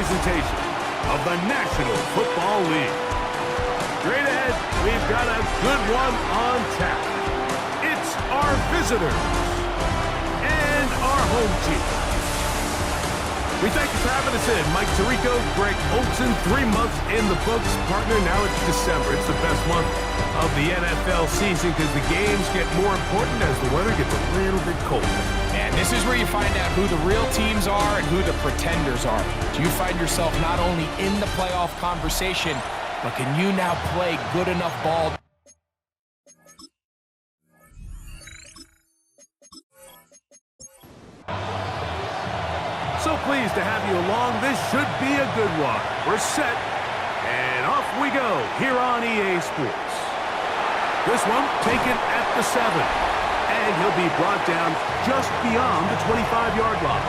presentation of the National Football League. Straight ahead, we've got a good one on tap. It's our visitors and our home team. We thank you for having us in. Mike Tirico, Greg Olson, 3 months in the books. Partner, now it's December. It's the best month of the NFL season because the games get more important as the weather gets a little bit colder. And this is where you find out who the real teams are and who the pretenders are. Do you find yourself not only in the playoff conversation, but can you now play good enough ball? So pleased to have you along. This should be a good one. We're set, and off we go here on EA Sports. This one taken at the 7, and he'll be brought down just beyond the 25-yard line.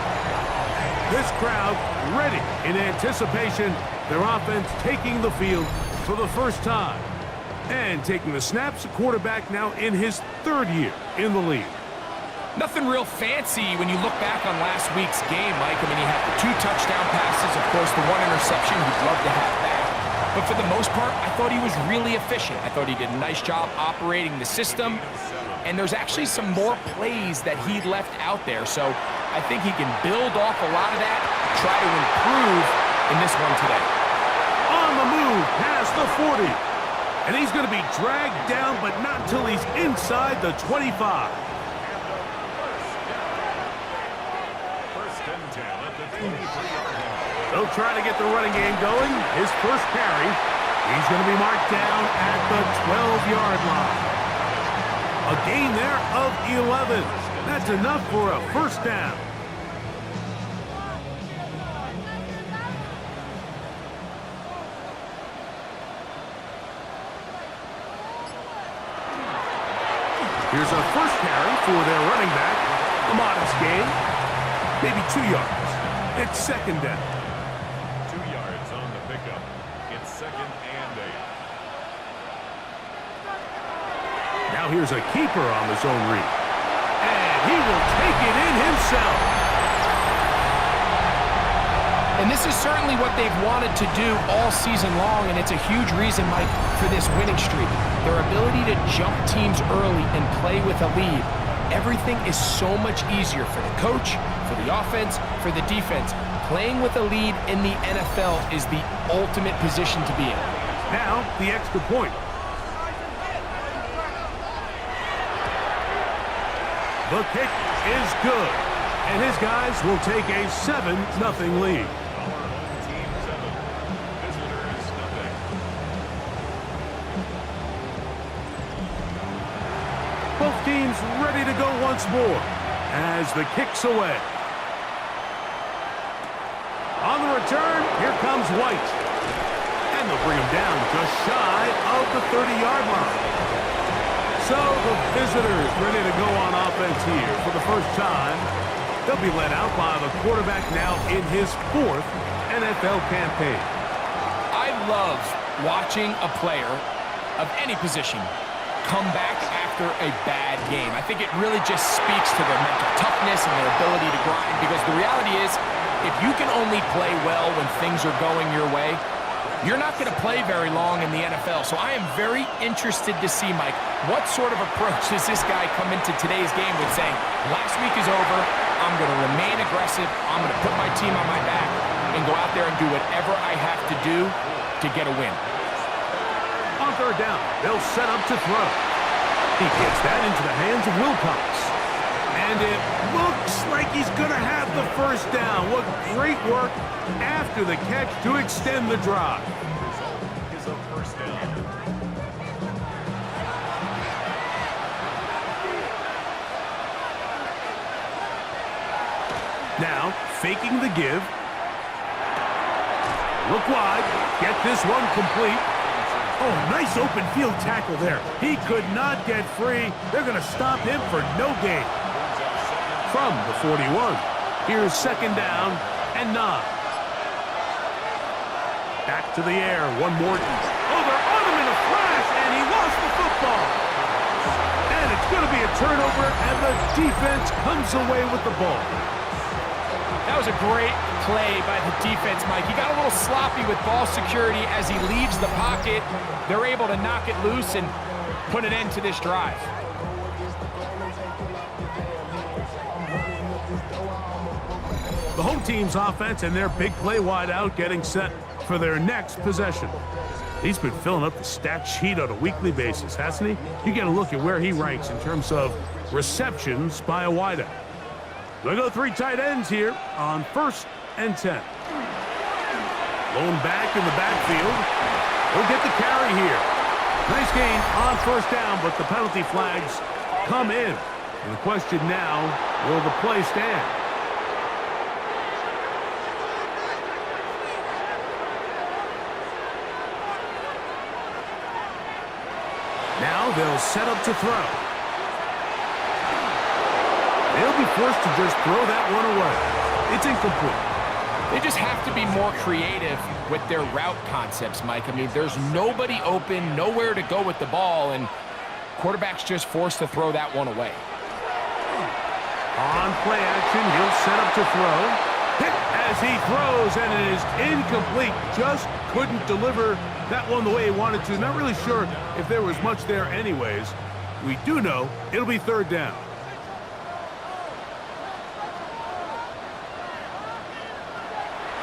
This crowd ready in anticipation. Their offense taking the field for the first time. And taking the snaps, a quarterback now in his 3rd year in the league. Nothing real fancy when you look back on last week's game, Mike. I mean, he had the 2 touchdown passes, of course, the 1 interception. He'd love to have that. But for the most part, I thought he was really efficient. I thought he did a nice job operating the system. And there's actually some more plays that he left out there. So I think he can build off a lot of that, try to improve in this one today. On the move past the 40. And he's going to be dragged down, but not until he's inside the 25. They'll try to get the running game going. His first carry, he's going to be marked down at the 12-yard line. A gain there of 11. That's enough for a first down. Here's a first carry for their running back. A modest gain, maybe 2 yards. It's second down. 2 yards on the pickup. It's 2nd and 8. Now here's a keeper on the zone read. And he will take it in himself. And this is certainly what they've wanted to do all season long, and it's a huge reason, Mike, for this winning streak. Their ability to jump teams early and play with a lead. Everything is so much easier for the coach, for the offense, for the defense. Playing with a lead in the NFL is the ultimate position to be in. Now, the extra point. The kick is good, and his guys will take a 7-0 lead. Team 7. Visitors, nothing. Both teams ready to go once more as the kick's away. On the return, here comes White. And they'll bring him down just shy of the 30-yard line. So the visitors ready to go on offense here for the first time. They'll be led out by the quarterback now in his 4th NFL campaign. I love watching a player of any position come back after a bad game. I think it really just speaks to their mental toughness and their ability to grind, because the reality is, if you can only play well when things are going your way, you're not going to play very long in the NFL. So I am very interested to see, Mike, what sort of approach does this guy come into today's game with, saying, last week is over, I'm going to remain aggressive, I'm going to put my team on my back and go out there and do whatever I have to do to get a win. On 3rd down, they'll set up to throw. He gets that into the hands of Wilcox. And it looks like he's going to have the first down. What great work after the catch to extend the drive. Result is a first down. Now, faking the give. Look wide. Get this one complete. Oh, nice open field tackle there. He could not get free. They're going to stop him for no gain. From the 41. Here's 2nd down and 9. Back to the air. One more. Oh, they're on him in a flash, and he lost the football. And it's going to be a turnover, and the defense comes away with the ball. That was a great play by the defense, Mike. He got a little sloppy with ball security as he leaves the pocket. They're able to knock it loose and put an end to this drive. The home team's offense and their big play wide out getting set for their next possession. He's been filling up the stat sheet on a weekly basis, hasn't he? You get a look at where he ranks in terms of receptions by a wideout. They go 3 tight ends here on 1st and 10. Lone back in the backfield. He'll get the carry here. Nice gain on 1st down, but the penalty flags come in. And the question now, will the play stand? Now they'll set up to throw. They'll be forced to just throw that one away. It's incomplete. They just have to be more creative with their route concepts, Mike. I mean, there's nobody open, nowhere to go with the ball, and quarterback's just forced to throw that one away. On play action, he'll set up to throw. Hit as he throws, and it is incomplete. Just couldn't deliver that one the way he wanted to. Not really sure if there was much there anyways. We do know it'll be 3rd down.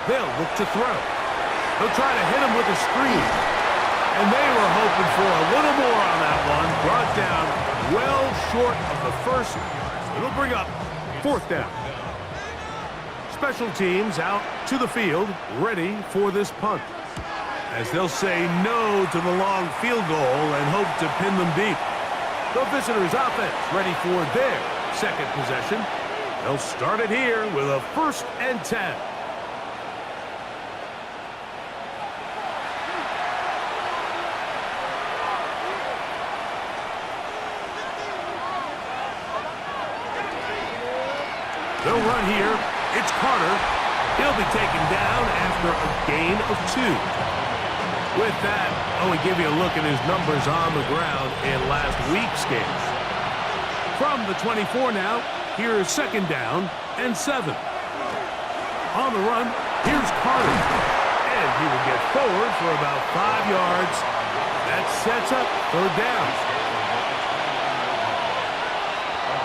They'll look to throw. They'll try to hit him with a screen. And they were hoping for a little more on that one. Brought down well short of the first. It'll bring up 4th down. Special teams out to the field, ready for this punt. As they'll say no to the long field goal and hope to pin them deep. The visitors' offense ready for their 2nd possession. They'll start it here with a 1st and 10. They'll run here. It's Carter. He'll be taken down after a gain of 2. With that, I will give you a look at his numbers on the ground in last week's game. From the 24 now, here's 2nd down and 7. On the run, here's Carter. And he will get forward for about 5 yards. That sets up 3rd down.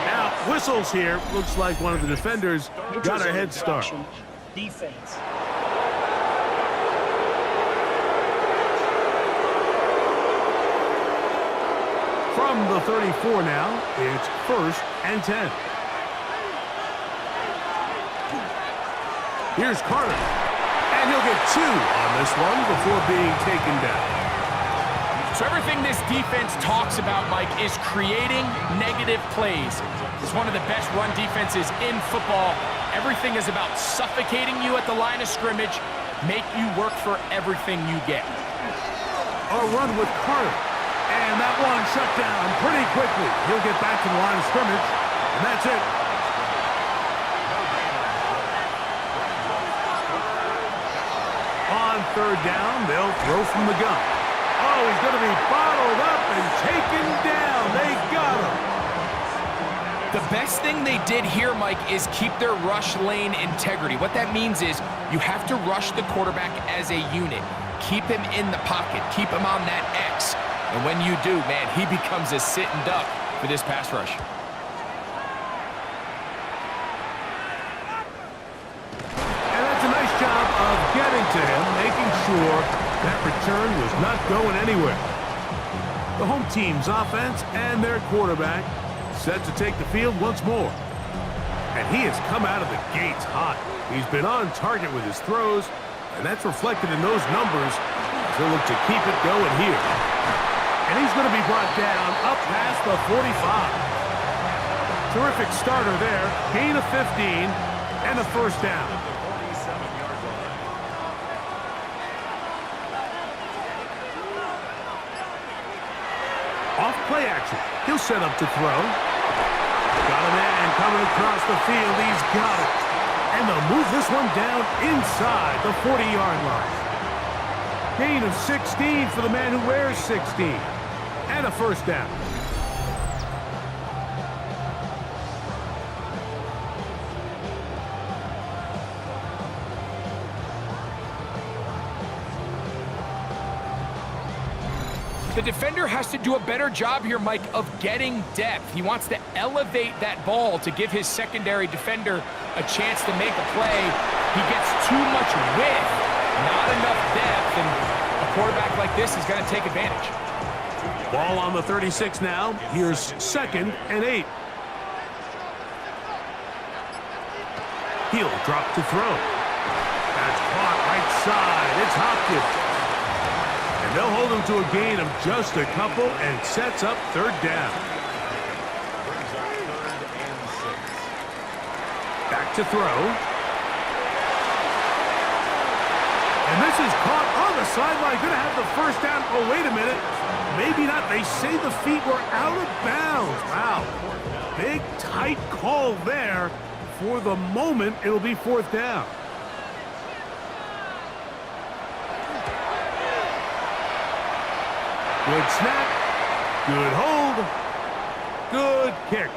Now, whistles here. Looks like one of the defenders got a head start. Defense. From the 34 now, it's 1st and 10. Here's Carter. And he'll get 2 on this one before being taken down. So everything this defense talks about, Mike, is creating negative plays. It's one of the best run defenses in football. Everything is about suffocating you at the line of scrimmage, make you work for everything you get. A run with Carter. And that one shut down pretty quickly. He'll get back to the line of scrimmage, and that's it. On 3rd down, they'll throw from the gun. Oh, he's going to be bottled up and taken down. They got him. The best thing they did here, Mike, is keep their rush lane integrity. What that means is you have to rush the quarterback as a unit. Keep him in the pocket. Keep him on that X. And when you do, man, he becomes a sitting duck for this pass rush. And that's a nice job of getting to him, making sure that return was not going anywhere. The home team's offense and their quarterback set to take the field once more. And he has come out of the gates hot. He's been on target with his throws, and that's reflected in those numbers as they look to keep it going here. And he's going to be brought down up past the 45. Terrific starter there. Gain of 15 and a 1st down. Off play action. He'll set up to throw. Got a man coming across the field. He's got it. And they'll move this one down inside the 40-yard line. Gain of 16 for the man who wears 16. And a 1st down. The defender has to do a better job here, Mike, of getting depth. He wants to elevate that ball to give his secondary defender a chance to make a play. He gets too much width, not enough depth, and a quarterback like this is going to take advantage. Ball on the 36 now. Here's 2nd and 8. He'll drop to throw. That's caught right side. It's Hopkins. And they'll hold him to a gain of just a couple and sets up 3rd down. Back to throw. And this is caught on the sideline. Going to have the 1st down. Oh, wait a minute. Maybe not. They say the feet were out of bounds. Wow. Big, tight call there. For the moment, it'll be 4th down. Good snap. Good hold. Good kick.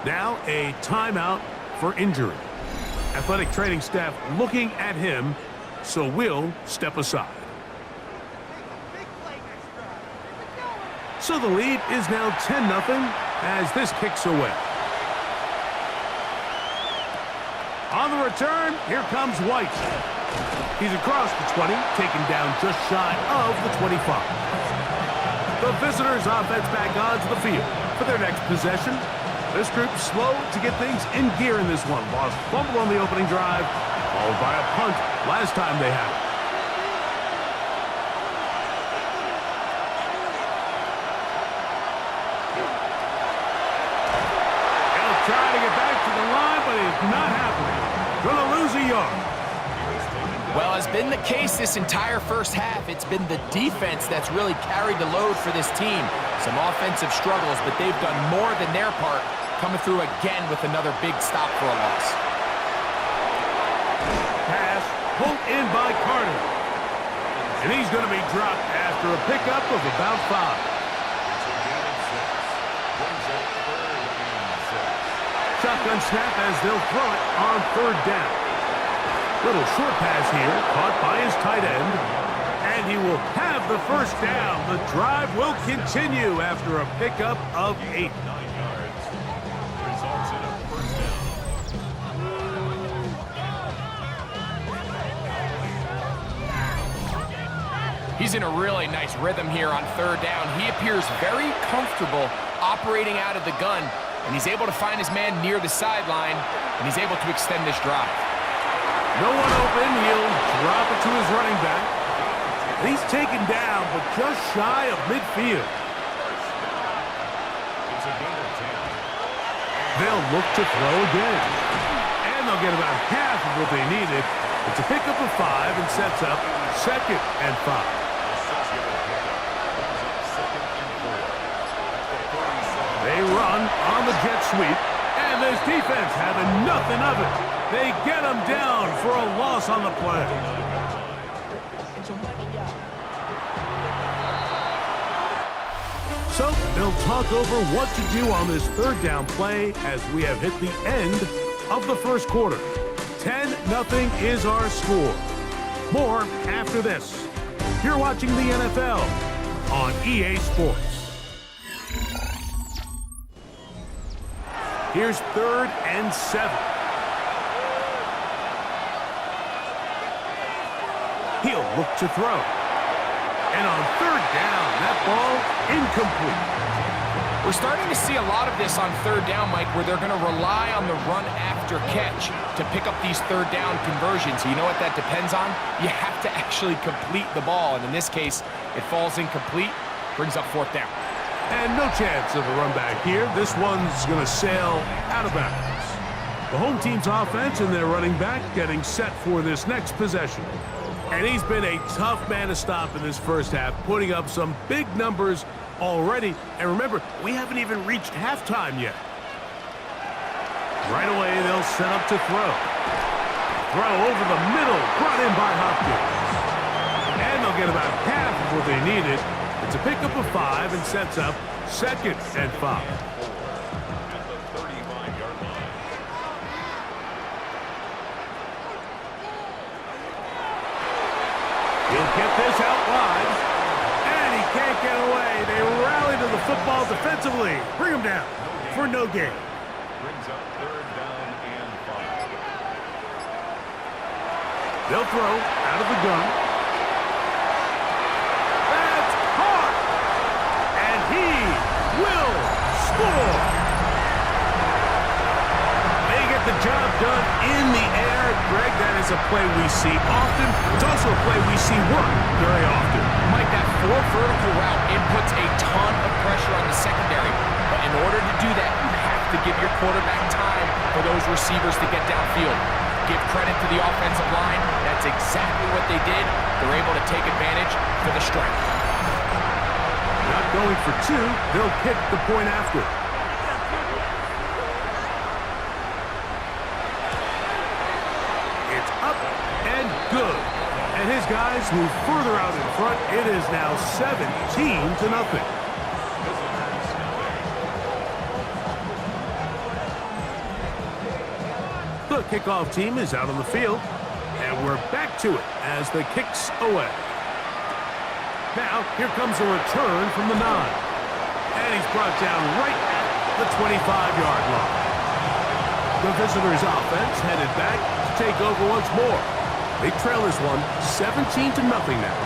Now a timeout for injury. Athletic training staff looking at him, so we'll step aside. So the lead is now 10-0 as this kicks away. On the return, here comes White. He's across the 20, taken down just shy of the 25. The visitors' offense back onto the field for their next possession. This group slow to get things in gear in this one. Lost fumble on the opening drive, followed by a punt last time they had it. He'll try to get back to the line, but it's not happening. Gonna lose a yard. Well, as been the case this entire first half, it's been the defense that's really carried the load for this team. Some offensive struggles, but they've done more than their part, coming through again with another big stop for a loss. Pass pulled in by Carter. And he's going to be dropped after a pickup of about 5. Shotgun snap as they'll throw it on 3rd down. Little short pass here, caught by his tight end. And he will have the 1st down. The drive will continue after a pickup of 8. 9 yards. Results in a 1st down. He's in a really nice rhythm here on 3rd down. He appears very comfortable operating out of the gun, and he's able to find his man near the sideline, and he's able to extend this drive. No one open. He'll drop it to his running back. He's taken down, but just shy of midfield. It's a gain of 10. They'll look to throw again. And they'll get about half of what they needed. It's a pickup of 5 and sets up 2nd and 5. They run on the jet sweep. And this defense having nothing of it. They get him down for a loss on the play. So they'll talk over what to do on this 3rd down play as we have hit the end of the 1st quarter. 10-0 is our score. More after this. You're watching the NFL on EA Sports. Here's 3rd and 7. He'll look to throw. And on 3rd down, that ball incomplete. We're starting to see a lot of this on 3rd down, Mike, where they're going to rely on the run after catch to pick up these 3rd down conversions. You know what that depends on? You have to actually complete the ball. And in this case, it falls incomplete, brings up 4th down. And no chance of a run back here. This one's going to sail out of bounds. The home team's offense and their running back getting set for this next possession. And he's been a tough man to stop in this first half, putting up some big numbers already. And remember, we haven't even reached halftime yet. Right away, they'll set up to throw. Throw over the middle, brought in by Hopkins. And they'll get about half of what they needed. It's a pickup of 5 and sets up 2nd and 5. At the 35-yard line. He'll get this out wide. And he can't get away. ball defensively. Bring him down for no gain. Brings up third down and 5. They'll throw out of the gun. That's caught. And he will score. They get the job done in the air. Greg, that is a play we see often. It's also a play we see work very often. Mike, that 4 vertical route, it puts a ton of pressure on the secondary. But in order to do that, you have to give your quarterback time for those receivers to get downfield. Give credit to the offensive line. That's exactly what they did. They're able to take advantage for the strike. Not going for 2. They'll kick the point after. It's up and good. And his guys move further out in front. It is now 17-0. The kickoff team is out on the field, and we're back to it as the kick's away. Now, here comes a return from the 9. And he's brought down right at the 25-yard line. The visitors' offense headed back to take over once more. They trail this one 17-0 now.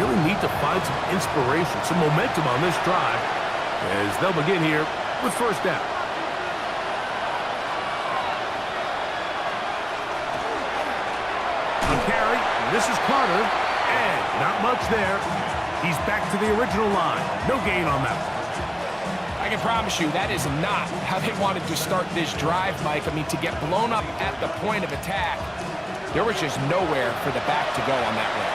Really need to find some inspiration, some momentum on this drive as they'll begin here with first down. A carry. This is Carter. And not much there. He's back to the original line. No gain on that. I can promise you that is not how they wanted to start this drive, Mike. I mean, to get blown up at the point of attack, there was just nowhere for the back to go on that one.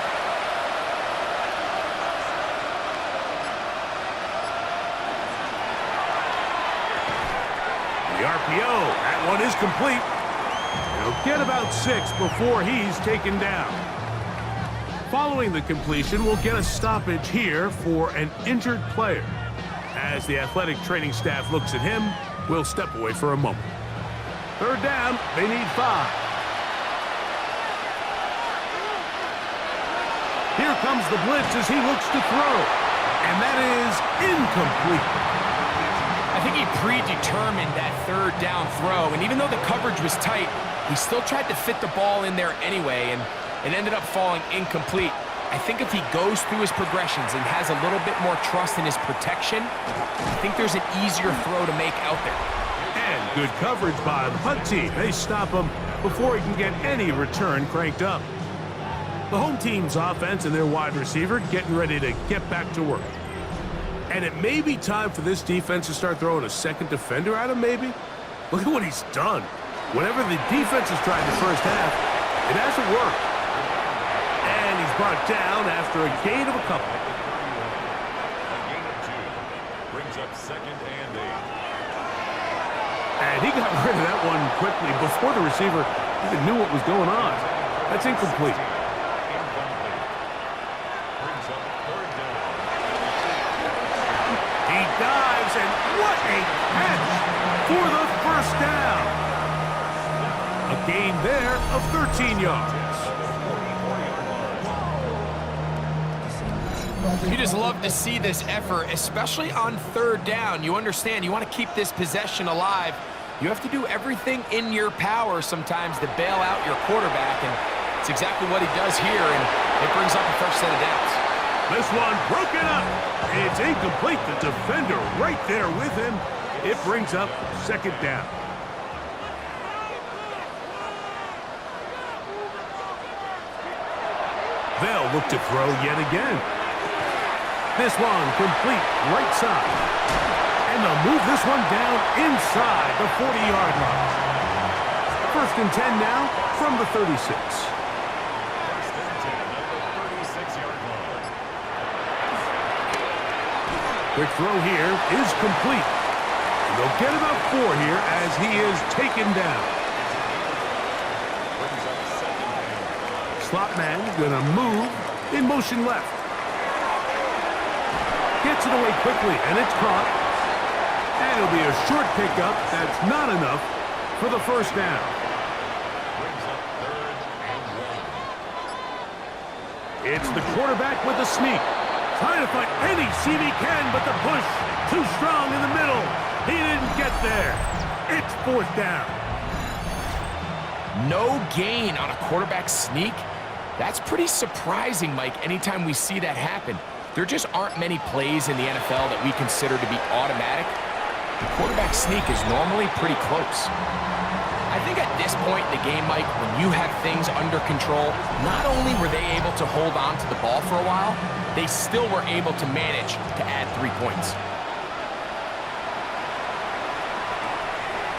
The RPO. That one is complete. He'll get about 6 before he's taken down. Following the completion, we'll get a stoppage here for an injured player. As the athletic training staff looks at him, we'll step away for a moment. Third down, they need 5. Here comes the blitz as he looks to throw. And that is incomplete. I think he predetermined that third down throw, and even though the coverage was tight, he still tried to fit the ball in there anyway, and it ended up falling incomplete. I think if he goes through his progressions and has a little bit more trust in his protection, I think there's an easier throw to make out there. And good coverage by the punt team. They stop him before he can get any return cranked up. The home team's offense and their wide receiver getting ready to get back to work. And it may be time for this defense to start throwing a second defender at him, maybe. Look at what he's done. Whatever the defense has tried the first half, it hasn't worked. And he's brought down after a gain of a couple. A gain of 2. Brings up second and 8. And he got rid of that one quickly before the receiver even knew what was going on. That's incomplete. Brings up third down. He dives, and what a catch for the first down. A gain there of 13 yards. You just love to see this effort, especially on third down. You understand, you want to keep this possession alive. You have to do everything in your power sometimes to bail out your quarterback, and it's exactly what he does here, and it brings up a first set of downs. This one broken up. It's incomplete. The defender right there with him. It brings up second down. They'll look to throw yet again. This one complete right side. And they'll move this one down inside the 40-yard line. First and 10 now from the 36. First and 10 at the 36-yard line. Quick throw here is complete. And they'll get about 4 here as he is taken down. Brings up second down. Slot man gonna move in motion left. Gets it away quickly, and it's caught. And it'll be a short pickup. That's not enough for the first down. Brings up third and 1. It's the quarterback with a sneak. Trying to find any seam he can, but the push too strong in the middle. He didn't get there. It's fourth down. No gain on a quarterback sneak? That's pretty surprising, Mike, anytime we see that happen. There just aren't many plays in the NFL that we consider to be automatic. The quarterback sneak is normally pretty close. I think at this point in the game, Mike, when you have things under control, not only were they able to hold on to the ball for a while, they still were able to manage to add 3 points.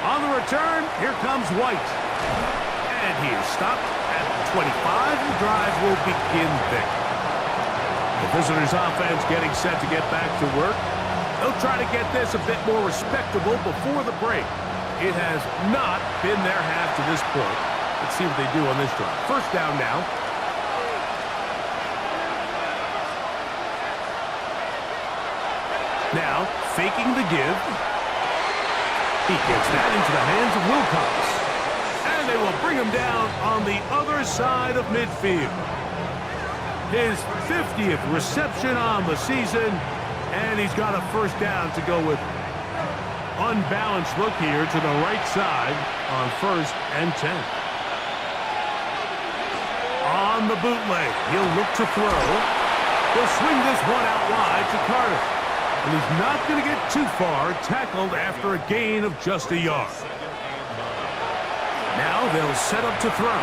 On the return, here comes White. And he is stopped at the 25. The drive will begin there. The visitors' offense getting set to get back to work. They'll try to get this a bit more respectable before the break. It has not been their half to this point. Let's see what they do on this drive. First down now. Now, faking the give. He gets that into the hands of Wilcox. And they will bring him down on the other side of midfield. His 50th reception on the season, and he's got a first down to go with. Unbalanced look here to the right side on 1st and 10. On the bootleg, he'll look to throw. He'll swing this one out wide to Carter. And he's not going to get too far, tackled after a gain of just a yard. Now they'll set up to throw.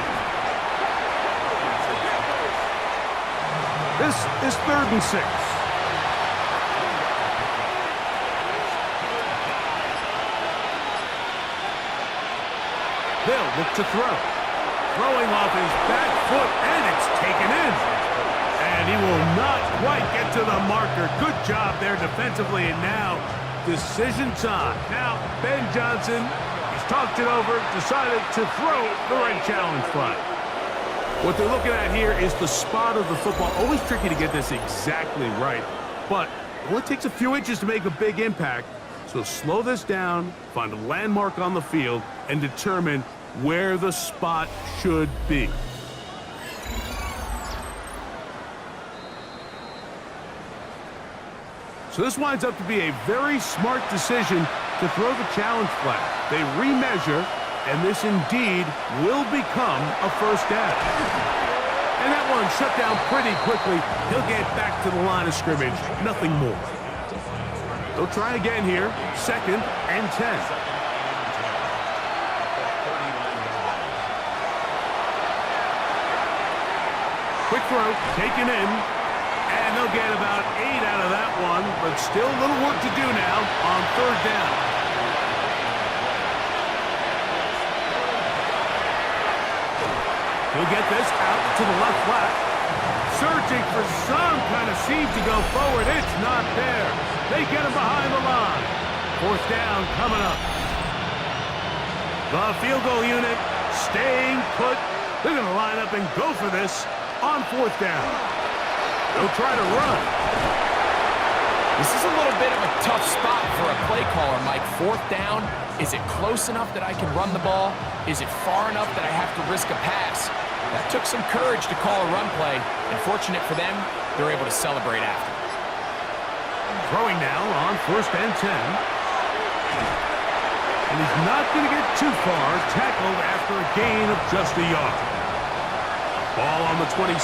This is 3rd and 6. They'll look to throw. Throwing off his back foot, and it's taken in. And he will not quite get to the marker. Good job there defensively, and now decision time. Now, Ben Johnson, he's talked it over, decided to throw the right challenge flag. What they're looking at here is the spot of the football. Always tricky to get this exactly right, but it only takes a few inches to make a big impact. So slow this down, find a landmark on the field, and determine where the spot should be. So this winds up to be a very smart decision to throw the challenge flag. They remeasure, and this indeed will become a first down. And that one shut down pretty quickly. He'll get back to the line of scrimmage, nothing more. They'll try again here, 2nd and 10. Quick throw, taken in, and they'll get about 8 out of that one, but still a little work to do now on 3rd down. He'll get this out to the left flat. Searching for some kind of seam to go forward. It's not there. They get him behind the line. 4th down coming up. The field goal unit staying put. They're going to line up and go for this on 4th down. They'll try to run. This is a little bit of a tough spot for a play caller, Mike. 4th down. Is it close enough that I can run the ball? Is it far enough that I have to risk a pass? That took some courage to call a run play, and fortunate for them, they're able to celebrate after. Throwing now on 1st and 10. And he's not going to get too far, tackled after a gain of just a yard. Ball on the 27.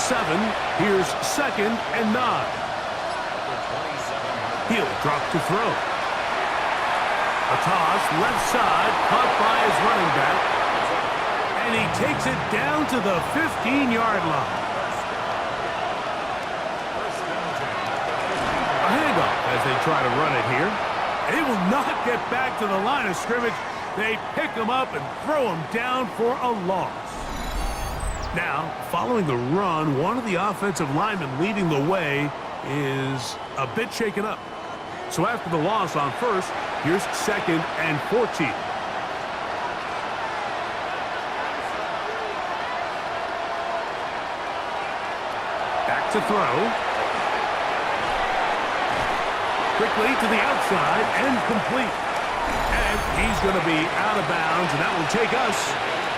Here's 2nd and 9. He'll drop to throw. A toss, left side, caught by his running back. And he takes it down to the 15-yard line. A handoff as they try to run it here. They will not get back to the line of scrimmage. They pick him up and throw him down for a loss. Now, following the run, one of the offensive linemen leading the way is a bit shaken up. So after the loss on 1st, here's 2nd and 14. Back to throw. Quickly to the outside and complete. And he's going to be out of bounds, and that will take us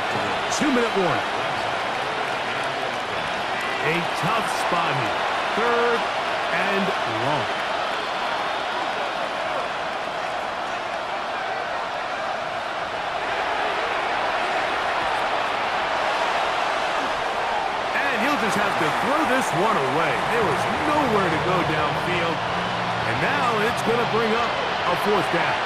to the 2-minute warning. A tough spot here. 3rd and now it's going to bring up a fourth down.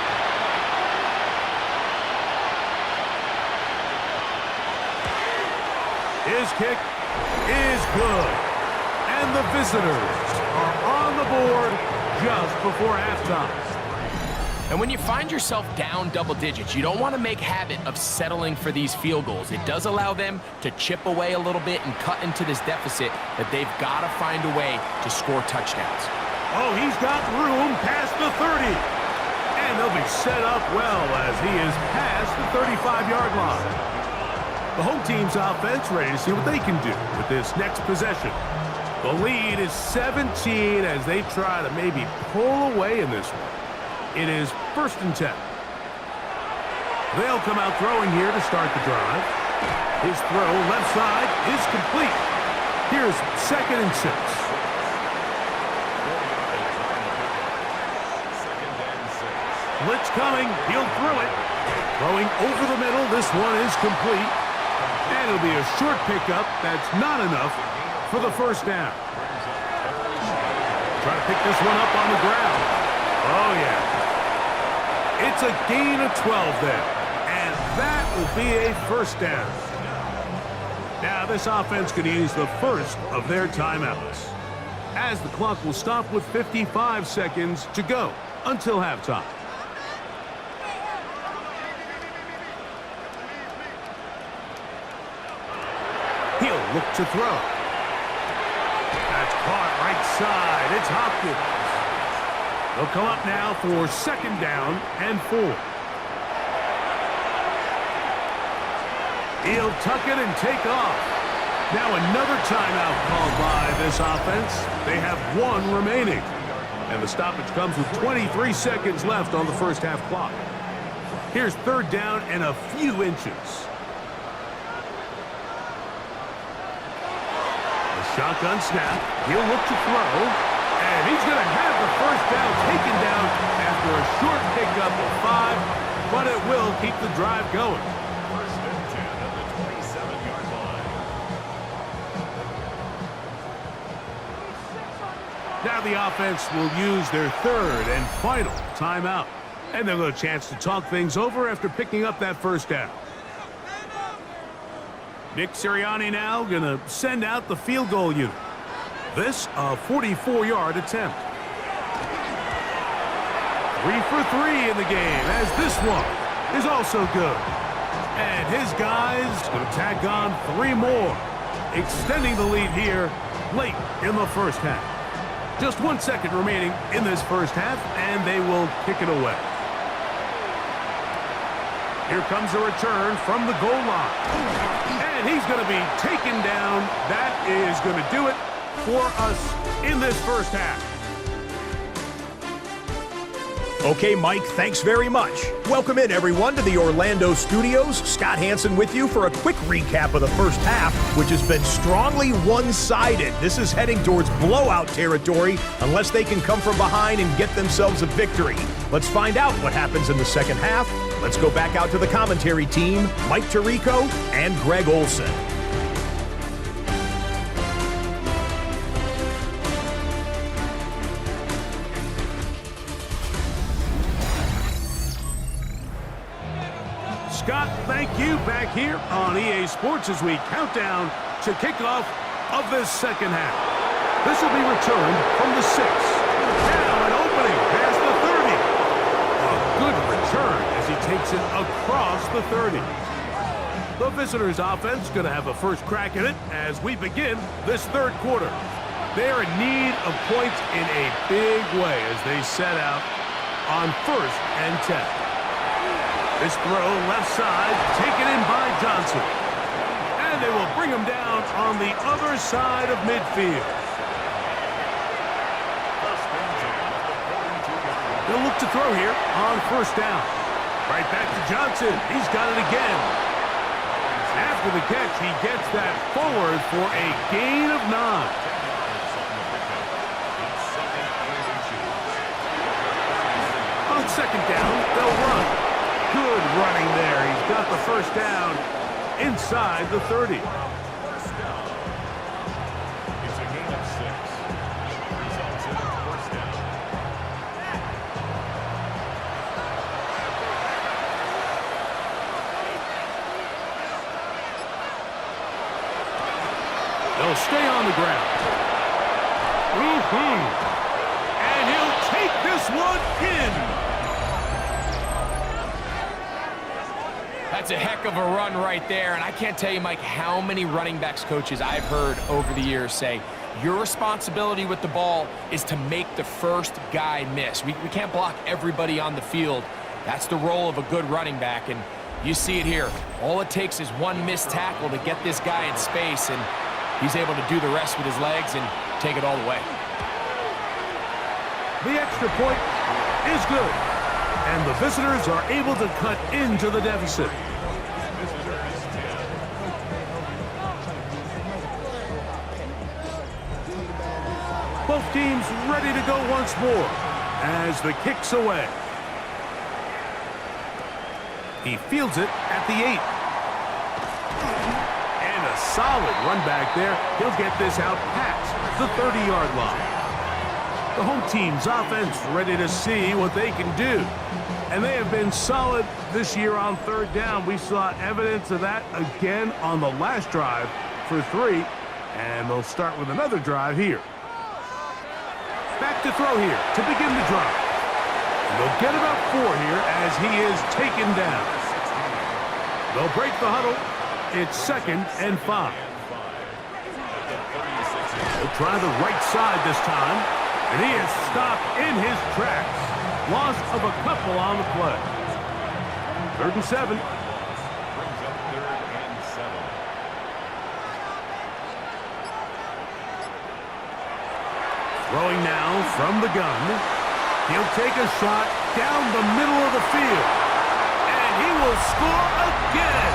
His kick is good. And the visitors are on the board just before halftime. And when you find yourself down double digits, you don't want to make habit of settling for these field goals. It does allow them to chip away a little bit and cut into this deficit, but they've got to find a way to score touchdowns. Oh, he's got room past the 30. And they'll be set up well as he is past the 35-yard line. The home team's offense ready to see what they can do with this next possession. The lead is 17 as they try to maybe pull away in this one. It is 1st and 10. They'll come out throwing here to start the drive. His throw left side is complete. Here's 2nd and 6. Blitz coming. He'll throw it. Throwing over the middle. This one is complete. And it'll be a short pickup. That's not enough for the 1st down. Try to pick this one up on the ground. Oh, yeah. It's a gain of 12 there. And that will be a 1st down. Now, this offense could use the first of their timeouts, as the clock will stop with 55 seconds to go until halftime. He'll look to throw. That's caught right side. It's Hopkins. They'll come up now for 2nd down and 4. He'll tuck it and take off. Now another timeout called by this offense. They have 1 remaining. And the stoppage comes with 23 seconds left on the 1st half clock. Here's 3rd down and a few inches. Shotgun snap. He'll look to throw. And he's going to have the 1st down taken down after a short pickup of 5. But it will keep the drive going. 1st and 10 at the 27-yard line. Now the offense will use their 3rd and final timeout. And they'll have a chance to talk things over after picking up that 1st down. Nick Sirianni now going to send out the field goal unit. This, a 44-yard attempt. 3 for 3 in the game, as this one is also good. And his guys going to tack on 3 more, extending the lead here late in the 1st half. Just 1 second remaining in this 1st half, and they will kick it away. Here comes a return from the goal line. And he's going to be taken down. That is going to do it for us in this 1st half. Okay, Mike, thanks very much. Welcome in, everyone, to the Orlando studios. Scott Hansen with you for a quick recap of the 1st half, which has been strongly one-sided. This is heading towards blowout territory unless they can come from behind and get themselves a victory. Let's find out what happens in the 2nd half. Let's go back out to the commentary team, Mike Tirico and Greg Olson. Scott, thank you. Back here on EA Sports as we count down to kickoff of this 2nd half. This will be returned from the 6. Now an opening past the 30. A good return as he takes it across the 30. The visitors' offense going to have a first crack at it as we begin this 3rd quarter. They're in need of points in a big way as they set out on 1st and 10. This throw left side taken in by Johnson. And they will bring him down on the other side of midfield. They'll look to throw here on 1st down. Right back to Johnson. He's got it again. After the catch, he gets that forward for a gain of 9. On 2nd down, they'll run. Good running there. He's got the 1st down inside the 30. It's a gain of 6. Results in a 1st down. He'll stay on the ground. And he'll take this one in. That's a heck of a run right there, and I can't tell you, Mike, how many running backs coaches I've heard over the years say, your responsibility with the ball is to make the first guy miss. We can't block everybody on the field. That's the role of a good running back, and you see it here. All it takes is one missed tackle to get this guy in space, and he's able to do the rest with his legs and take it all the way. The extra point is good, and the visitors are able to cut into the deficit. Both teams ready to go once more as the kick's away. He fields it at the 8. And a solid run back there. He'll get this out past the 30-yard line. The home team's offense ready to see what they can do. And they have been solid this year on third down. We saw evidence of that again on the last drive for 3. And they'll start with another drive here. Back to throw here to begin the drive. And they'll get about 4 here as he is taken down. They'll break the huddle. It's 2nd and 5. They'll try the right side this time. And he is stopped in his tracks. Loss of a couple on the play. 3rd and 7. Brings up 3rd and 7. Throwing now from the gun. He'll take a shot down the middle of the field. And he will score again.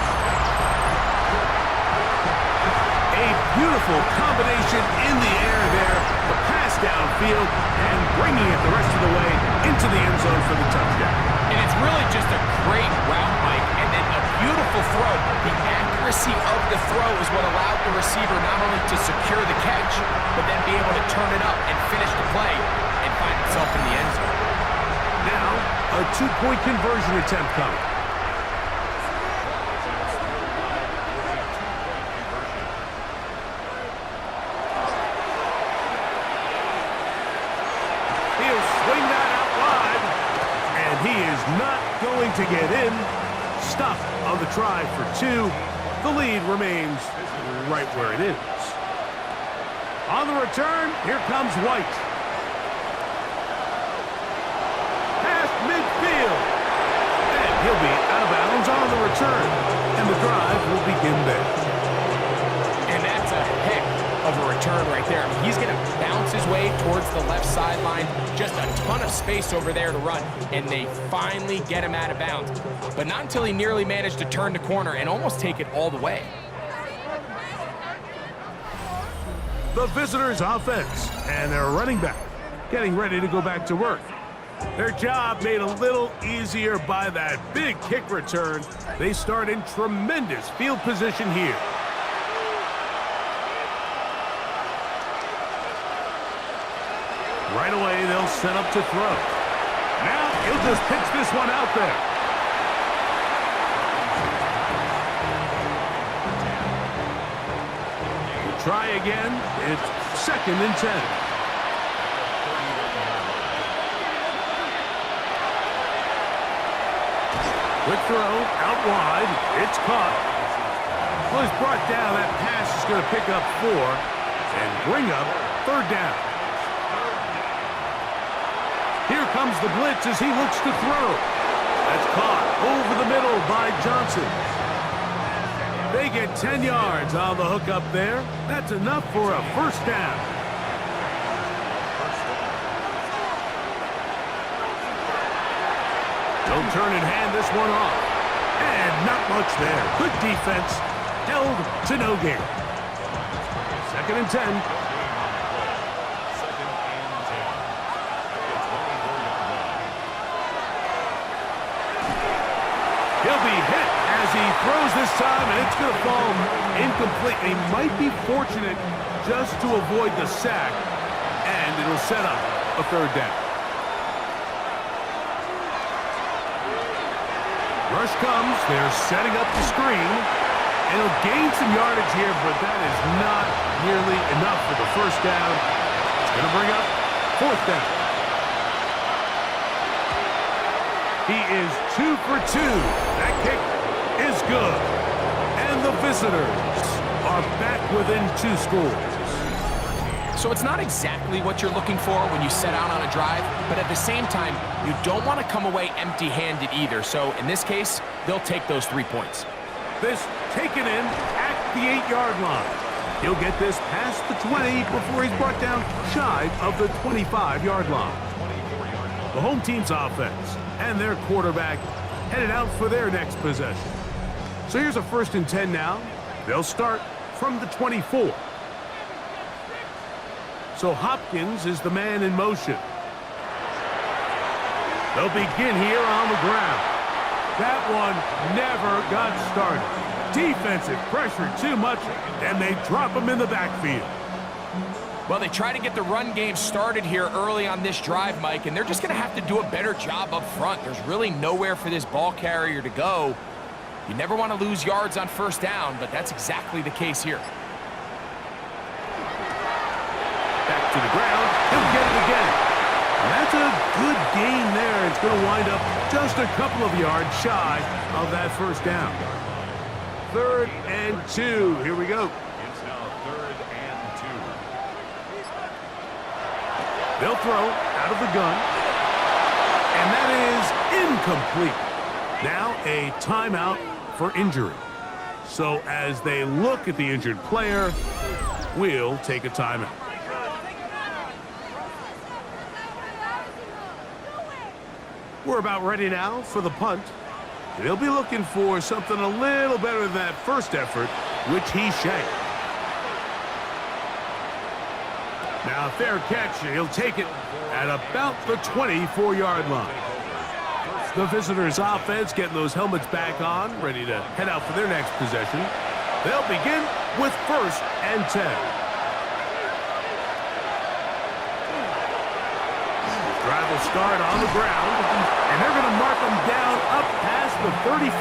A beautiful combination in the air there. The pass downfield and bringing it the rest of the way into the end zone for the touchdown. And it's really just a great route, Mike, and then a beautiful throw. The accuracy of the throw is what allowed the receiver not only to secure the catch, but then be able to turn it up and finish the play and find himself in the end zone. Now, a 2-point conversion attempt coming. He'll swing that out wide, and he is not going to get in. Stop on the try for 2. The lead remains right where it is. On the return, here comes White. Past midfield. And he'll be out of bounds on the return. And the drive will begin there. And that's a heck of a return right there. I mean, he's going to bounce his way towards the left sideline. Just a ton of space over there to run. And they finally get him out of bounds. But not until he nearly managed to turn the corner and almost take it all the way. The visitors' offense and their running back getting ready to go back to work. Their job made a little easier by that big kick return. They start in tremendous field position here. Right away, they'll set up to throw. Now, he'll just pitch this one out there. We'll try again. It's 2nd and 10. Quick throw, out wide. It's caught. Well, it's brought down. That pass is going to pick up 4 and bring up 3rd down. Here comes the blitz as he looks to throw. That's caught over the middle by Johnson. They get 10 yards on the hook up there. That's enough for a 1st down. They'll turn and hand this one off. And not much there. Good defense. Held to no gain. 2nd and 10. He'll be hit as he throws this time, and it's going to fall incomplete. He might be fortunate just to avoid the sack, and it'll set up a 3rd down. Rush comes. They're setting up the screen. And he'll gain some yardage here, but that is not nearly enough for the first down. It's going to bring up fourth down. He is 2 for 2. That kick is good. And the visitors are back within 2 scores. So it's not exactly what you're looking for when you set out on a drive, but at the same time, you don't want to come away empty-handed either. So in this case, they'll take those 3 points. This taken in at the 8-yard line. He'll get this past the 20 before he's brought down shy of the 25-yard line. The home team's offense and their quarterback headed out for their next possession. So here's a 1st and 10 now. They'll start from the 24. So Hopkins is the man in motion. They'll begin here on the ground. That one never got started. Defensive pressure too much, and they drop him in the backfield. Well, they try to get the run game started here early on this drive, Mike, and they're just going to have to do a better job up front. There's really nowhere for this ball carrier to go. You never want to lose yards on 1st down, but that's exactly the case here. Back to the ground. He'll get it again. And that's a good gain there. It's going to wind up just a couple of yards shy of that 1st down. 3rd and 2. Here we go. It's now 3rd and 2. They'll throw out of the gun. And that is incomplete. Now a timeout for injury. So as they look at the injured player, we'll take a timeout. We're about ready now for the punt. They'll be looking for something a little better than that first effort, which he shanked. Now a fair catch, and he'll take it at about the 24-yard line. The visitors' offense getting those helmets back on, ready to head out for their next possession. They'll begin with 1st and 10. Drive will start on the ground, and they're going to mark them down up past the 35.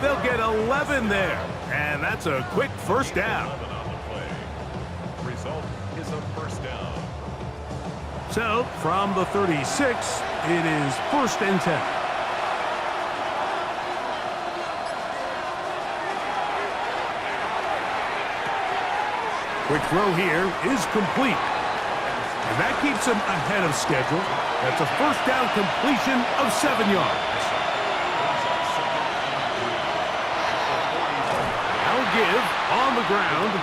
They'll get 11 there, and that's a quick 1st down. Result is a 1st down. So, from the 36, it is 1st and 10. Quick throw here is complete. And that keeps him ahead of schedule. That's a 1st down completion of 7 yards. Now give on the ground.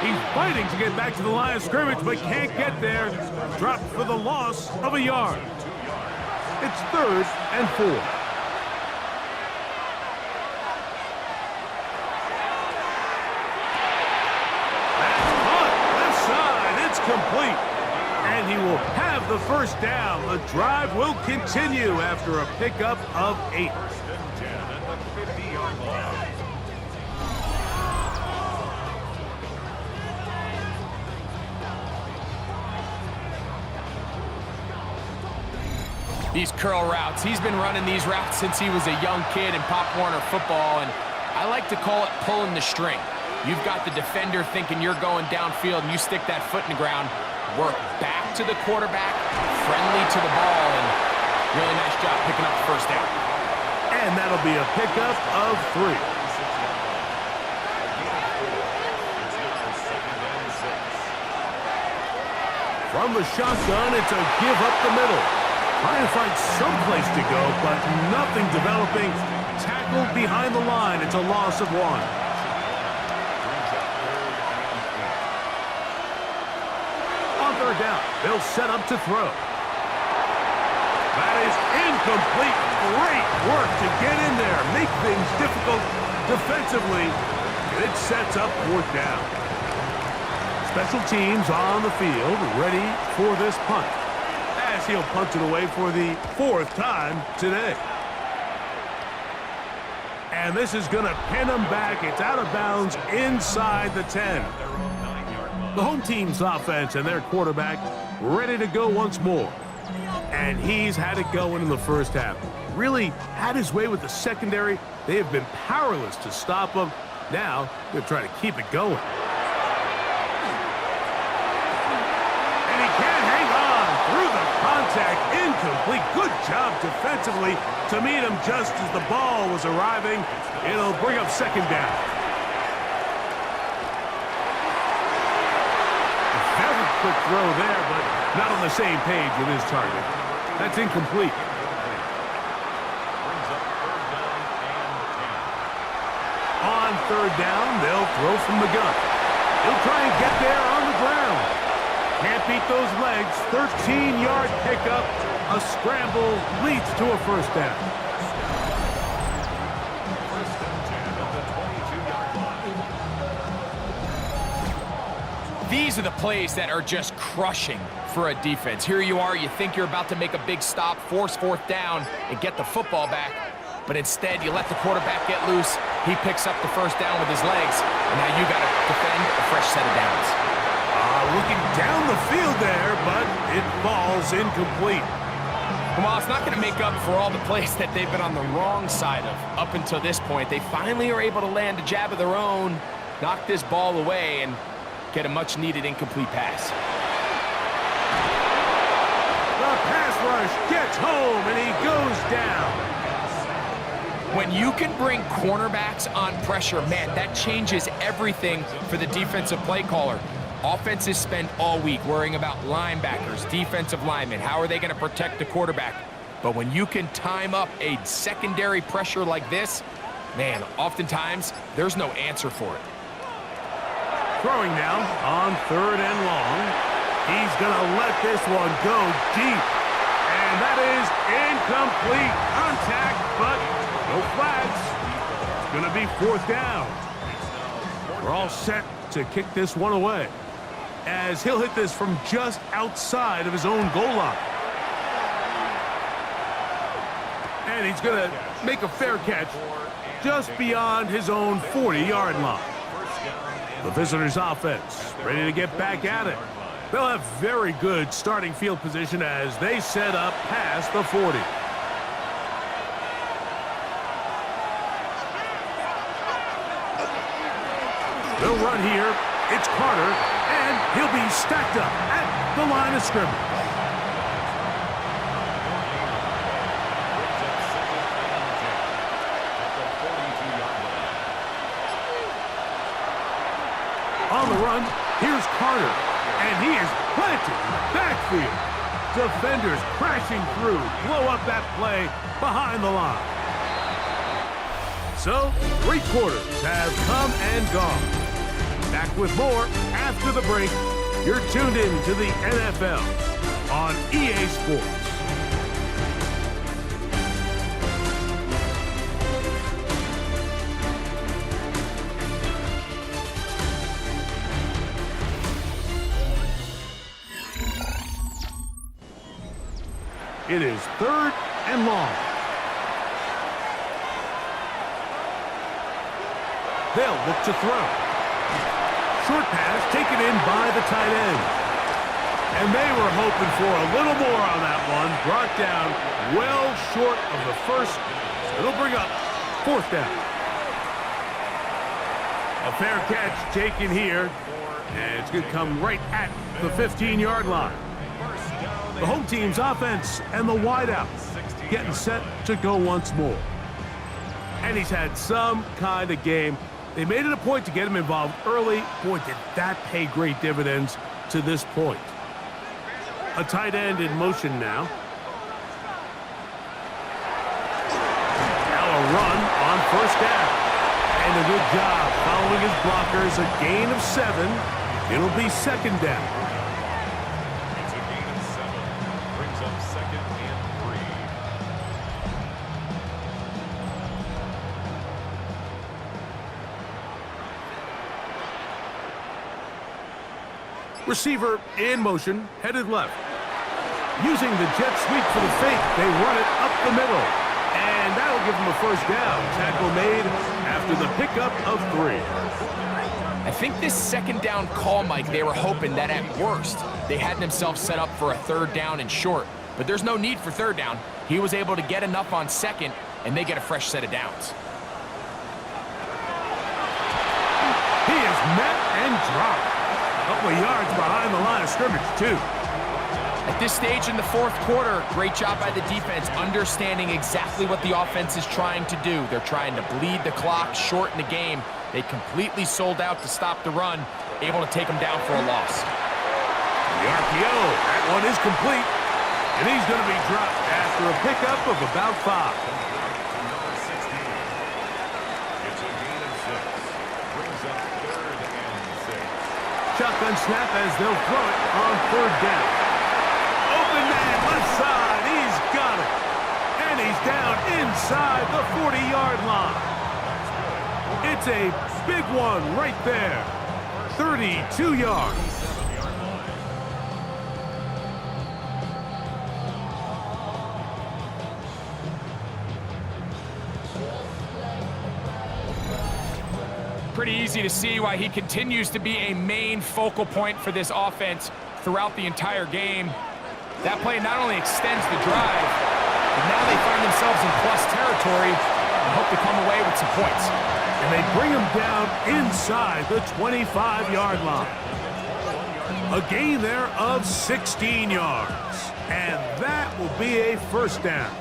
He's fighting to get back to the line of scrimmage, but can't get there. Dropped for the loss of a yard. It's 3rd and 4. That's caught. Left side. It's complete. And he will have the 1st down. The drive will continue after a pickup of 8. 1st and 10 at the 50-yard line. These curl routes, he's been running these routes since he was a young kid in Pop Warner football, and I like to call it pulling the string. You've got the defender thinking you're going downfield, and you stick that foot in the ground, work back to the quarterback, friendly to the ball, and really nice job picking up the 1st down. And that'll be a pickup of 3. From the shotgun, it's a give up the middle. Trying to find some place to go, but nothing developing. Tackled behind the line. It's a loss of 1. On 3rd down, they'll set up to throw. That is incomplete. Great work to get in there. Make things difficult defensively. It sets up 4th down. Special teams on the field, ready for this punt. As he'll punt it away for the 4th time today. And this is going to pin him back. It's out of bounds inside the 10. The home team's offense and their quarterback ready to go once more. And he's had it going in the 1st half. Really had his way with the secondary. They have been powerless to stop him. Now they're trying to keep it going. incomplete. Good job defensively to meet him just as the ball was arriving. It'll bring up second down. A very quick throw there, but not on the same page with his target. That's incomplete. On third down, they'll throw from the gun. He'll try and get there on the ground. Can't beat those legs. 13-yard pickup. A scramble leads to a first down. These are the plays that are just crushing for a defense. Here you are, you think you're about to make a big stop, force fourth down, and get the football back. But instead, you let the quarterback get loose. He picks up the first down with his legs, and now you got to defend a fresh set of downs. Looking down the field there, but it falls incomplete. Well, it's not going to make up for all the plays that they've been on the wrong side of up until this point. They finally are able to land a jab of their own, knock this ball away, and get a much-needed incomplete pass. The pass rush gets home, and he goes down. When you can bring cornerbacks on pressure, man, that changes everything for the defensive play caller. Offenses spend all week worrying about linebackers, defensive linemen. How are they going to protect the quarterback? But when you can time up a secondary pressure like this, man, oftentimes there's no answer for it. Throwing now on third and long. He's going to let this one go deep. And that is incomplete. Contact, but no flags. It's going to be fourth down. We're all set to kick this one away, as he'll hit this from just outside of his own goal line. And he's going to make a fair catch just beyond his own 40-yard line. The visitors' offense ready to get back at it. They'll have very good starting field position as they set up past the 40. They'll run here. It's Carter, and he'll be stacked up at the line of scrimmage. On the run, here's Carter, and he is planted in the backfield. Defenders crashing through, blow up that play behind the line. So, 3 quarters have come and gone. Back with more after the break. You're tuned in to the NFL on EA Sports. It is third and long. They'll look to throw. Short pass taken in by the tight end. And they were hoping for a little more on that one. Brought down well short of the first. It'll bring up fourth down. A fair catch taken here. And it's going to come right at the 15-yard line. The home team's offense and the wideout getting set to go once more. And he's had some kind of game. They made it a point to get him involved early. Boy, did that pay great dividends to this point. A tight end in motion now. Now a run on first down. And a good job following his blockers. A gain of 7. It'll be second down. It's a gain of 7. Brings up second and 3. Receiver in motion, headed left. Using the jet sweep for the fake, they run it up the middle. And that'll give them a first down. Tackle made after the pickup of 3. I think this second down call, Mike, they were hoping that at worst they had themselves set up for a third down and short. But there's no need for third down. He was able to get enough on second, and they get a fresh set of downs. He is met and dropped. A couple of yards behind the line of scrimmage, too. I this stage in the fourth quarter, great job by the defense, understanding exactly what the offense is trying to do. They're trying to bleed the clock, shorten the game. They completely sold out to stop the run, able to take them down for a loss. The RPO, that one is complete. And he's going to be dropped after a pickup of about 5. Number 16. It's a gain of 6. Brings up 3rd and 6. Shotgun snap as they'll throw it on 3rd down. Open man, left side, he's got it. And he's down inside the 40-yard line. It's a big one right there. 32 yards. Pretty easy to see why he continues to be a main focal point for this offense throughout the entire game. That play not only extends the drive, but now they find themselves in plus territory and hope to come away with some points. And they bring him down inside the 25-yard line. A gain there of 16 yards. And that will be a first down.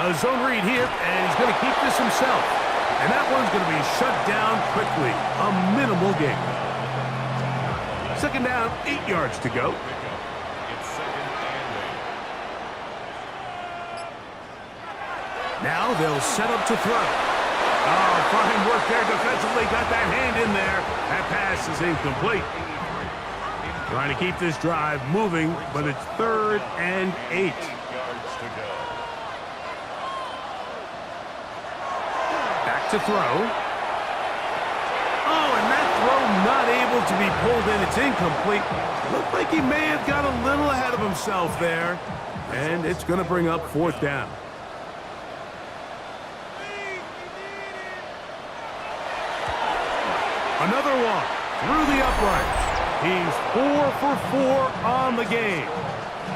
A zone read here, and he's going to keep this himself. And that one's going to be shut down quickly. A minimal gain. Second down, 8 yards to go. It's 2nd and 8. Now they'll set up to throw. Oh, fine work there defensively. Got that hand in there. That pass is incomplete. Trying to keep this drive moving, but it's 3rd and 8. 8 yards to go. Back to throw. Oh, and that throw not able to be pulled in. It's incomplete. Looked like he may have got a little ahead of himself there. And it's going to bring up 4th down. Another one through the uprights. He's 4 for 4 on the game.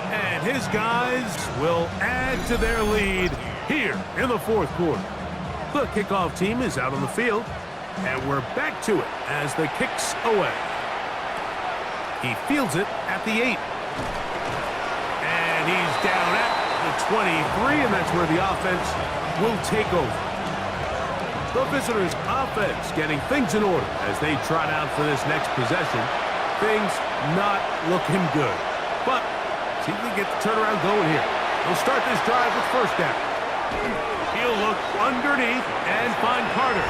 And his guys will add to their lead here in the 4th quarter. The kickoff team is out on the field, and we're back to it as the kick's away. He fields it at the 8. And he's down at the 23, and that's where the offense will take over. The visitors' offense getting things in order as they trot out for this next possession. Things not looking good. But see if they get the turnaround going here. They'll start this drive with first down. He'll look underneath and find Carter.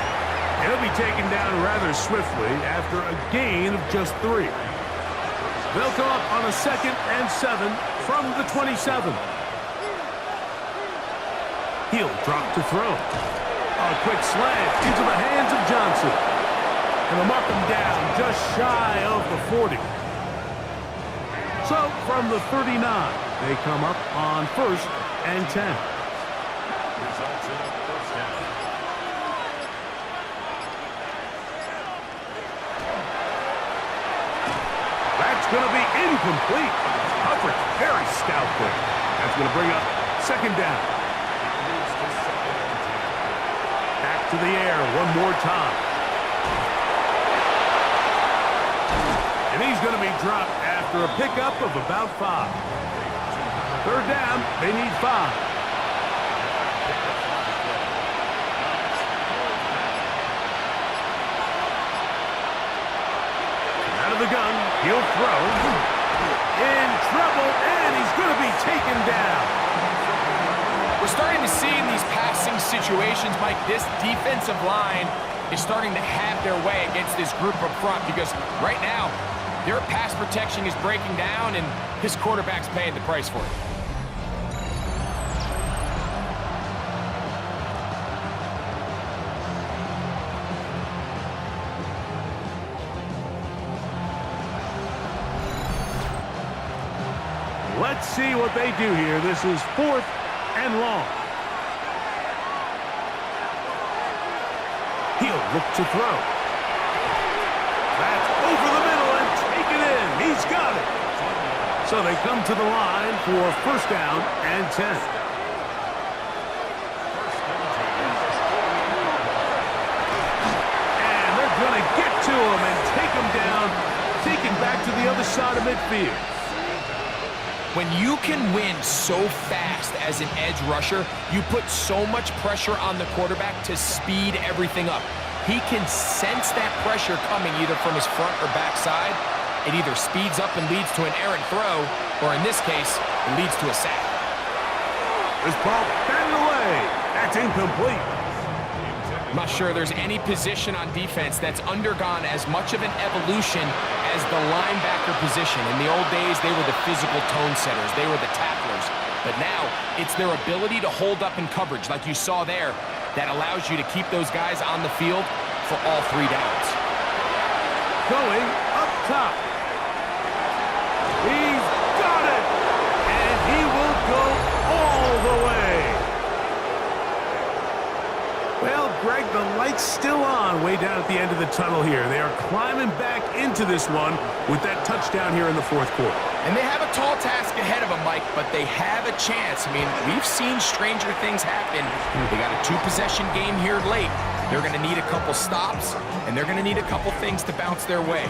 He'll be taken down rather swiftly after a gain of just 3. They'll come up on a 2nd and 7 from the 27. He'll drop to throw. A quick slant into the hands of Johnson. And they'll mark him down just shy of the 40. So from the 39, they come up on 1st and 10. Results in a first down. That's going to be incomplete. Coverage very stout there. That's going to bring up 2nd down. Moves to 2nd and 10. Back to the air one more time. And he's going to be dropped after a pickup of about 5. 3rd down, they need 5. The gun, he'll throw. In trouble, and he's going to be taken down. We're starting to see in these passing situations, Mike, this defensive line is starting to have their way against this group up front because right now, their pass protection is breaking down, and this quarterback's paying the price for it. Let's see what they do here. This is 4th and long. He'll look to throw. That's over the middle and taken in. He's got it. So they come to the line for 1st down and 10. other side of midfield. When you can win so fast as an edge rusher, you put so much pressure on the quarterback to speed everything up. He can sense that pressure coming either from his front or back side. It either speeds up and leads to an errant throw, or in this case, it leads to a sack. This ball batted away. That's incomplete. I'm not sure there's any position on defense that's undergone as much of an evolution as the linebacker position. In the old days, they were the physical tone setters. They were the tacklers. But now, it's their ability to hold up in coverage, like you saw there, that allows you to keep those guys on the field for all 3 downs. Going up top. He's got it! And he will go all the way. Well, Greg, the light's still on way down at the end of the tunnel here. They are climbing back into this one with that touchdown here in the fourth quarter. And they have a tall task ahead of them, Mike, but they have a chance. I mean, we've seen stranger things happen. They got a 2-possession game here late. They're going to need a couple stops, and they're going to need a couple things to bounce their way.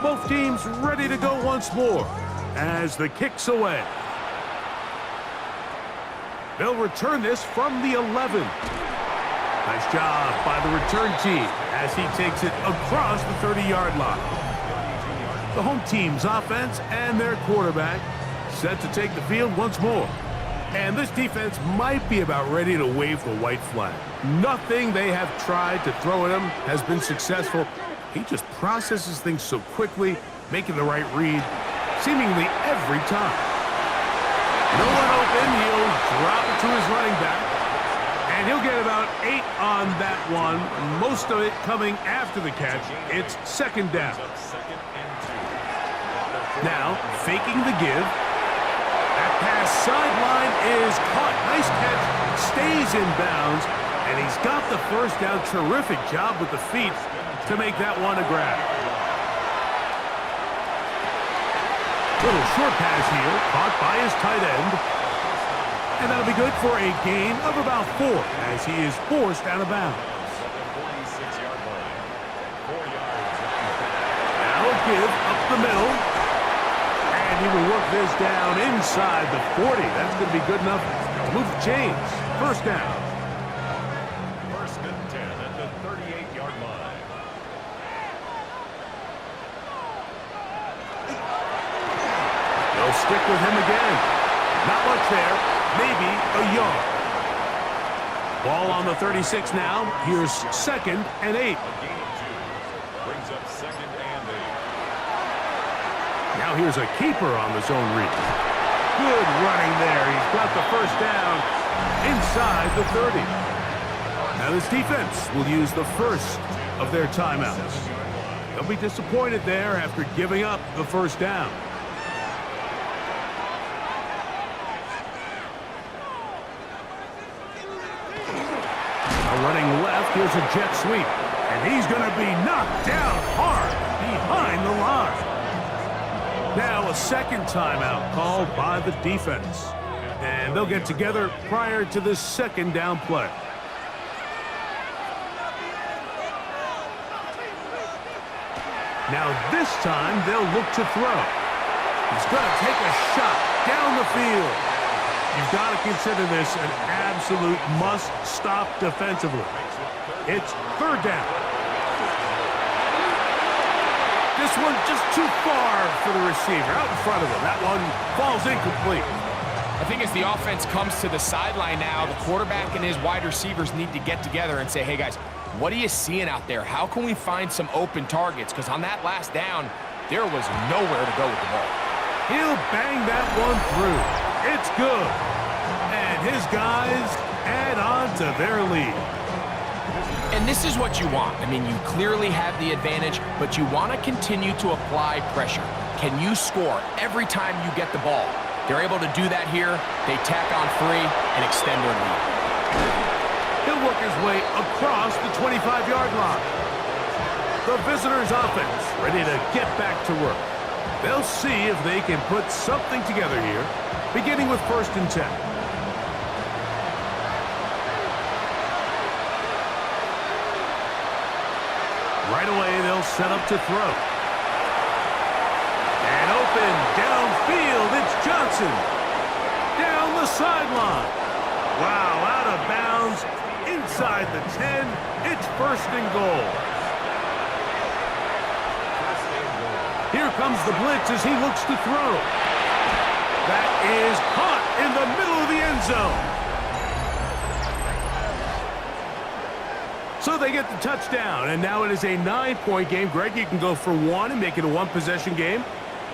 Both teams ready to go once more as the kick's away. They'll return this from the 11. Nice job by the return team as he takes it across the 30-yard line. The home team's offense and their quarterback set to take the field once more. And this defense might be about ready to wave the white flag. Nothing they have tried to throw at him has been successful. He just processes things so quickly, making the right read seemingly every time. No one open, he'll drop it to his running back. And he'll get about 8 on that one, most of it coming after the catch. It's second down. Now, faking the give. That pass sideline is caught. Nice catch, stays in bounds, and he's got the first down. Terrific job with the feet to make that one a grab. Little short pass here, caught by his tight end. And that'll be good for a gain of about 4 as he is forced out of bounds. Now a give up the middle. And he will work this down inside the 40. That's going to be good enough to move the chains. First down. First and 10 at the 38-yard line. They'll stick with him again. Not much there. Maybe a yard. Ball on the 36 now. Here's second and 8. A gain of 2. Brings up second and 8. Now here's a keeper on the zone read. Good running there. He's got the first down inside the 30. Now this defense will use the first of their timeouts. They'll be disappointed there after giving up the first down. Running left, here's a jet sweep. And he's going to be knocked down hard behind the line. Now a second timeout called by the defense. And they'll get together prior to this second down play. Now this time they'll look to throw. He's going to take a shot down the field. You've got to consider this an absolute must-stop defensively. It's third down. This one just too far for the receiver, out in front of him. That one falls incomplete. I think as the offense comes to the sideline now, the quarterback and his wide receivers need to get together and say, hey, guys, what are you seeing out there? How can we find some open targets? Because on that last down, there was nowhere to go with the ball. He'll bang that one through. It's good. And his guys add on to their lead. And this is what you want. I mean, you clearly have the advantage, but you want to continue to apply pressure. Can you score every time you get the ball? They're able to do that here. They tack on 3 and extend their lead. He'll work his way across the 25-yard line. The visitors' offense ready to get back to work. They'll see if they can put something together here, beginning with first and 10. Right away, they'll set up to throw. And open downfield, it's Johnson. Down the sideline. Wow, out of bounds, inside the 10. It's first and goal. Here comes the blitz as he looks to throw. That is caught in the middle of the end zone. So they get the touchdown, and now it is a 9-point game. Greg, you can go for one and make it a one-possession game.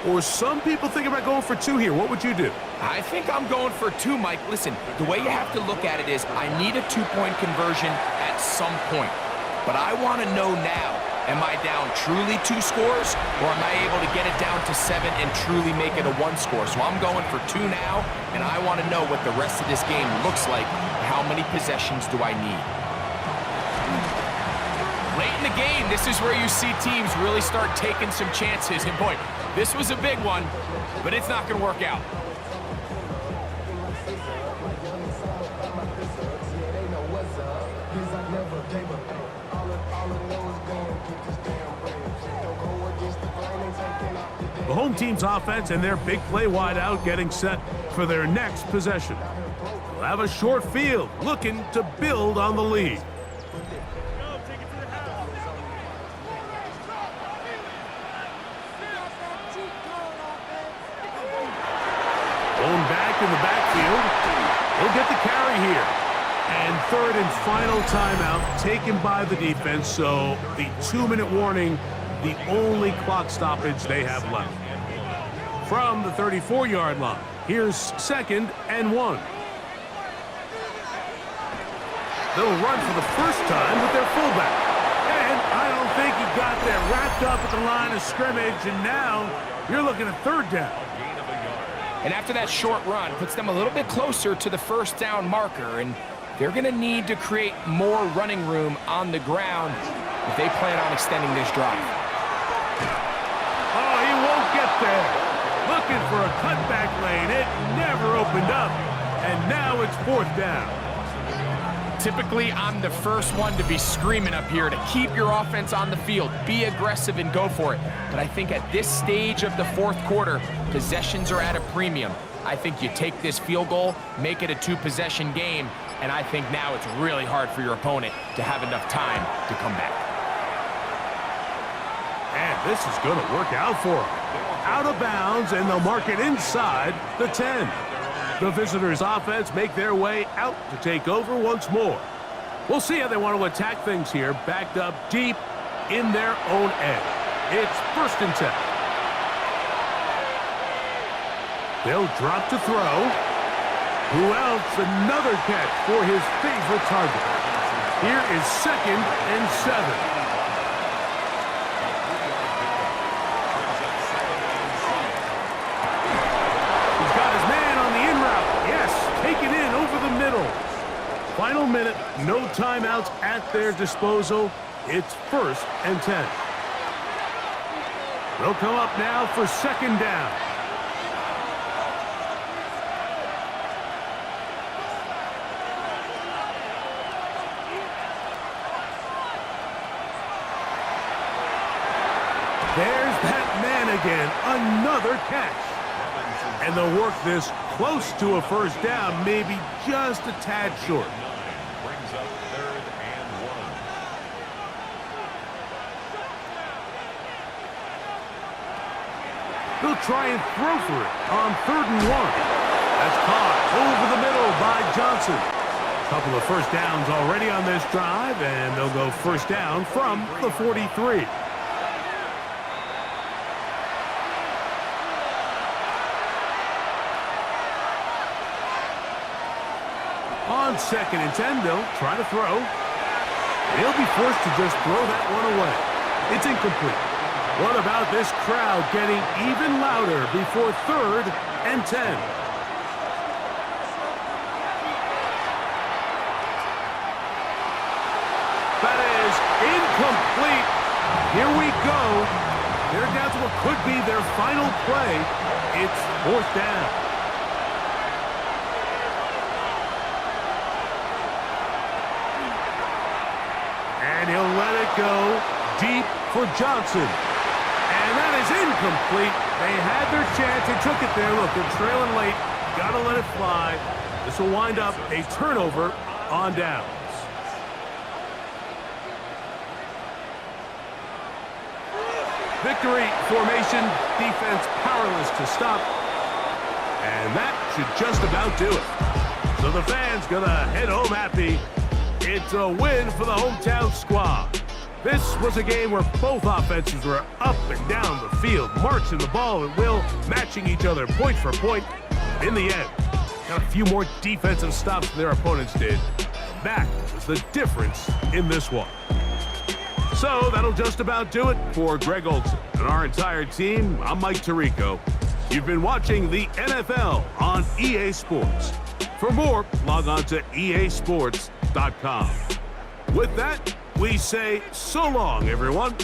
Or some people think about going for two here. What would you do? I think I'm going for two, Mike. Listen, the way you have to look at it is I need a two-point conversion at some point. But I want to know now, am I down truly 2 scores, or am I able to get it down to 7 and truly make it a 1 score? So I'm going for 2 now, and I want to know what the rest of this game looks like. How many possessions do I need? Late in the game, this is where you see teams really start taking some chances. And boy, this was a big one, but it's not going to work out. The home team's offense and their big play wide out getting set for their next possession. They'll have a short field, looking to build on the lead. Going back in the backfield. He'll get the carry here. And third and final timeout taken by the defense, so the 2-minute warning, the only clock stoppage they have left. From the 34-yard line, here's 2nd and 1. They'll run for the first time with their fullback. And I don't think he got there, wrapped up at the line of scrimmage, and now you're looking at 3rd down. And after that short run, puts them a little bit closer to the first down marker, and they're going to need to create more running room on the ground if they plan on extending this drive. Oh, he won't get there. Looking for a cutback lane. It never opened up, and now it's 4th down. Typically, I'm the first one to be screaming up here to keep your offense on the field, be aggressive and go for it. But I think at this stage of the 4th quarter, possessions are at a premium. I think you take this field goal, make it a 2-possession game, and I think now it's really hard for your opponent to have enough time to come back. And this is going to work out for them. Out of bounds, and they'll mark it inside the 10. The visitors' offense make their way out to take over once more. We'll see how they want to attack things here, backed up deep in their own end. It's 1st and 10. They'll drop to throw. Who else? Another catch for his favorite target. Here is 2nd and 7. Final minute, no timeouts at their disposal. It's 1st and 10. They'll come up now for 2nd down. There's that man again, another catch. And they'll work this close to a 1st down, maybe just a tad short. Brings up 3rd and 1. They'll try and throw for it on 3rd and 1. That's caught over the middle by Johnson. A couple of 1st downs already on this drive, and they'll go 1st down from the 43. On 2nd and 10, they'll try to throw. He'll be forced to just throw that one away. It's incomplete. What about this crowd getting even louder before 3rd and 10? That is incomplete. Here we go. They're down to what could be their final play. It's 4th down. And he'll let it go Deep for Johnson. And that is incomplete. They had their chance. They took it there. Look, they're trailing late. Got to let it fly. This will wind up a turnover on downs. Victory formation, defense powerless to stop. And that should just about do it. So the fans gonna head home happy. It's a win for the hometown squad. This was a game where both offenses were up and down the field, marching the ball at will, matching each other point for point. In the end, got a few more defensive stops than their opponents did. That was the difference in this one. So that'll just about do it for Greg Olson and our entire team. I'm Mike Tirico. You've been watching the NFL on EA Sports. For more, log on to easports.com. With that, we say so long, everyone.